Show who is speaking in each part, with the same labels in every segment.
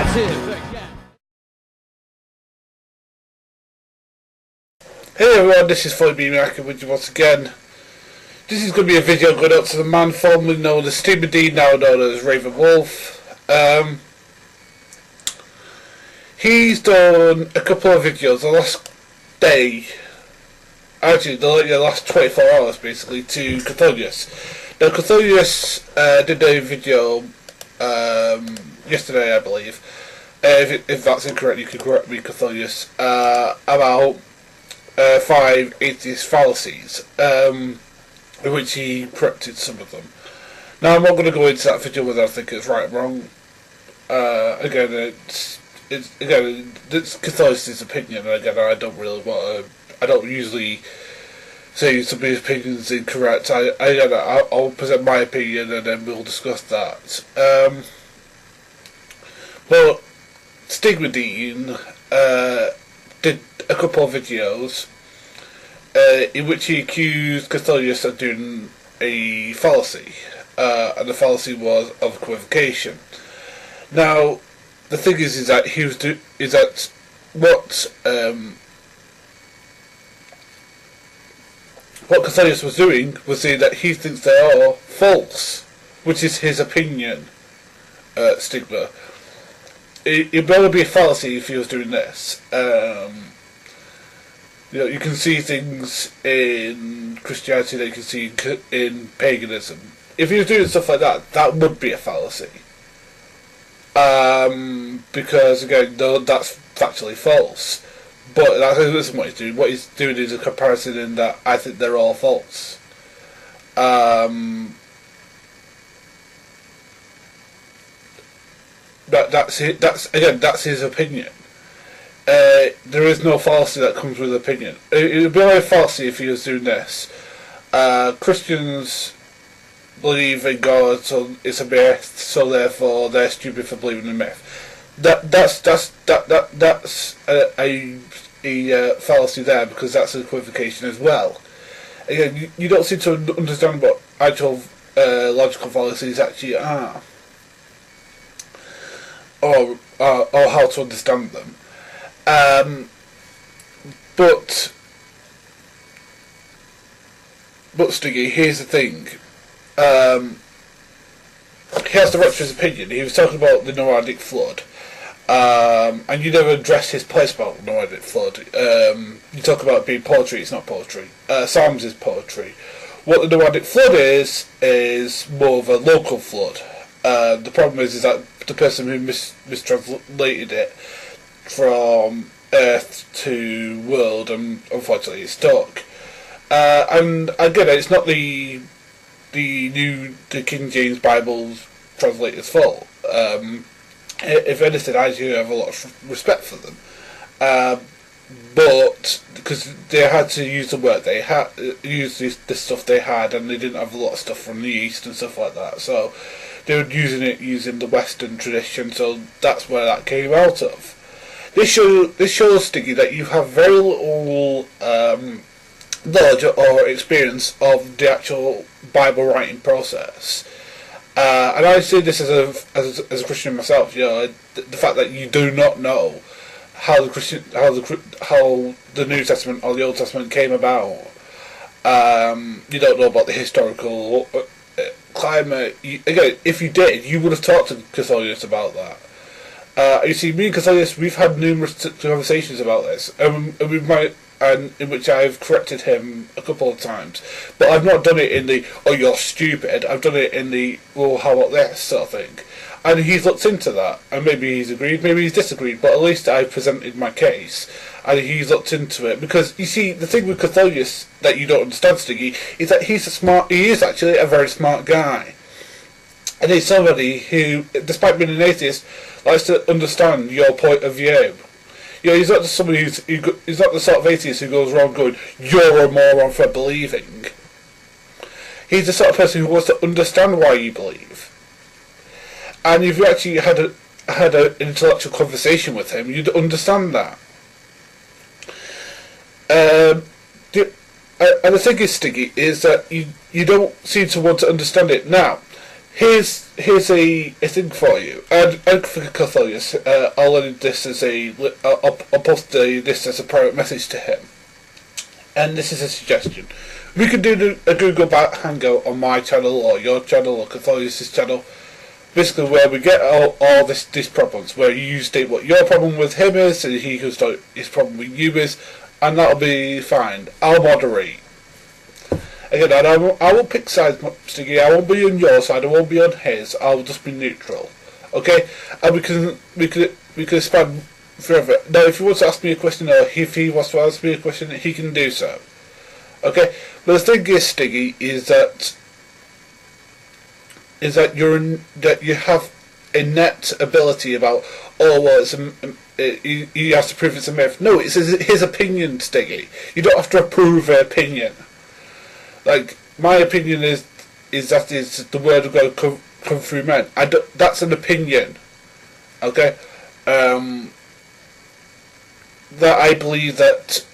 Speaker 1: Hey everyone, this is Floyd being back with you once again. This is going to be a video going out to the man formerly known as Stephen D, now known as Raven Wolf. He's done a couple of videos the last day, actually the last 24 hours basically, to Chthonios. Now Chthonios did a video yesterday, I believe. If that's incorrect, you can correct me, Chthonios, about 5 atheist fallacies, in which he corrected some of them. Now, I'm not going to go into that video whether I think it's right or wrong. Again, it's Chthonios' opinion, and again, I don't usually say somebody's opinion is incorrect. I'll present my opinion, and then we'll discuss that. But Stigmadine did a couple of videos in which he accused Chthonios of doing a fallacy, and the fallacy was of equivocation. Now, the thing is that what Chthonios was doing was saying that he thinks they are false, which is his opinion. Stigma. It would only be a fallacy if he was doing this. You can see things in Christianity that you can see in paganism. If he was doing stuff like that, that would be a fallacy. Because again, no, that's factually false. But that isn't what he's doing. What he's doing is a comparison in that I think they're all false. That's his opinion. There is no fallacy that comes with opinion. It would be only a fallacy if he was doing this. Christians believe in God, so it's a myth, so therefore they're stupid for believing in myth. That's a fallacy there, because that's an equivocation as well. Again, you don't seem to understand what actual logical fallacies actually are, or how to understand them. But Stiggy, here's the thing. He has the right to his opinion. He was talking about the Noadic flood, and you never address his place about the Noadic flood. You talk about it being poetry. It's not poetry. Psalms is poetry. What the Noadic flood is more of a local flood. The problem is that the person who mistranslated it from Earth to world, and unfortunately it's stuck. And again, it's not the King James Bible's translator's fault. If anything, I do have a lot of respect for them. But because they had to use the work they had, use this stuff they had, and they didn't have a lot of stuff from the East and stuff like that. So they were using the Western tradition. So that's where that came out of. This shows, Stiggy, that you have very little knowledge or experience of the actual Bible writing process. And I see this as a Christian myself. The fact that you do not know how the New Testament or the Old Testament came about. You don't know about the historical climate. Again, if you did, you would have talked to Chthonios about that. You see, me and Chthonios, we've had numerous conversations about this, and in which I've corrected him a couple of times. But I've not done it in the, oh, you're stupid. I've done it in the, well, how about this sort of thing. And he's looked into that, and maybe he's agreed, maybe he's disagreed, but at least I presented my case, and he's looked into it. Because, you see, the thing with Chthonios that you don't understand, Stiggy, is that he is actually a very smart guy. And he's somebody who, despite being an atheist, likes to understand your point of view. He's not just somebody he's not the sort of atheist who goes around going, you're a moron for believing. He's the sort of person who wants to understand why you believe. And if you actually had an intellectual conversation with him, you'd understand that. And the thing is, Stiggy, is that you don't seem to want to understand it. Now, Here's a thing for you. And for Chthonios, I'll edit this as I'll post this as a private message to him. And this is a suggestion. We could do a Google Hangout on my channel or your channel or Chthonios' channel. Basically, where we get all these problems, where you state what your problem with him is, and he can state his problem with you is, and that'll be fine. I'll moderate. Again, I will pick sides, Stiggy. I won't be on your side. I won't be on his. I'll just be neutral. Okay, and we can expand forever. Now, if he wants to ask me a question, or if he wants to ask me a question, he can do so. Okay, but the thing is, Stiggy, is that you have a net ability about, oh well, he has to prove it's a myth. No, it's his opinion, Stiggy. You don't have to approve an opinion. Like, my opinion is that is the word of God come through men. That's an opinion. Okay, that I believe that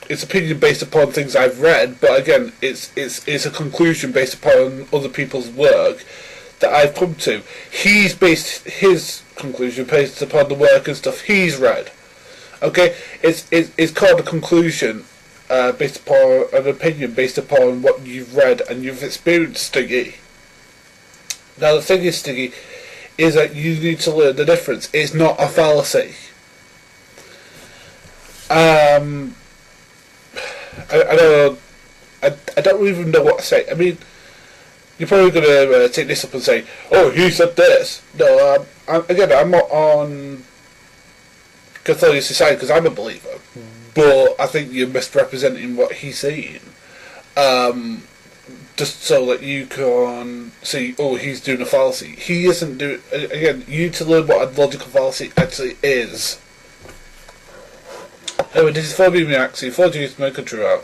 Speaker 1: it's opinion based upon things I've read, but again, it's a conclusion based upon other people's work that I've come to. He's based his conclusion based upon the work and stuff he's read. Okay, it's called a conclusion based upon an opinion based upon what you've read and you've experienced, Stiggy. Now the thing is, Stiggy, is that you need to learn the difference. It's not a fallacy. I don't even know what to say. I mean, you're probably going to take this up and say, oh, he said this. No, I'm not on Chthonios' side because I'm a believer. But I think you're misrepresenting what he's saying. Just so that you can see, oh, he's doing a fallacy. He isn't doing... Again, you need to learn what a logical fallacy actually is. Anyway, this is 4B Actually, 4G is my country out.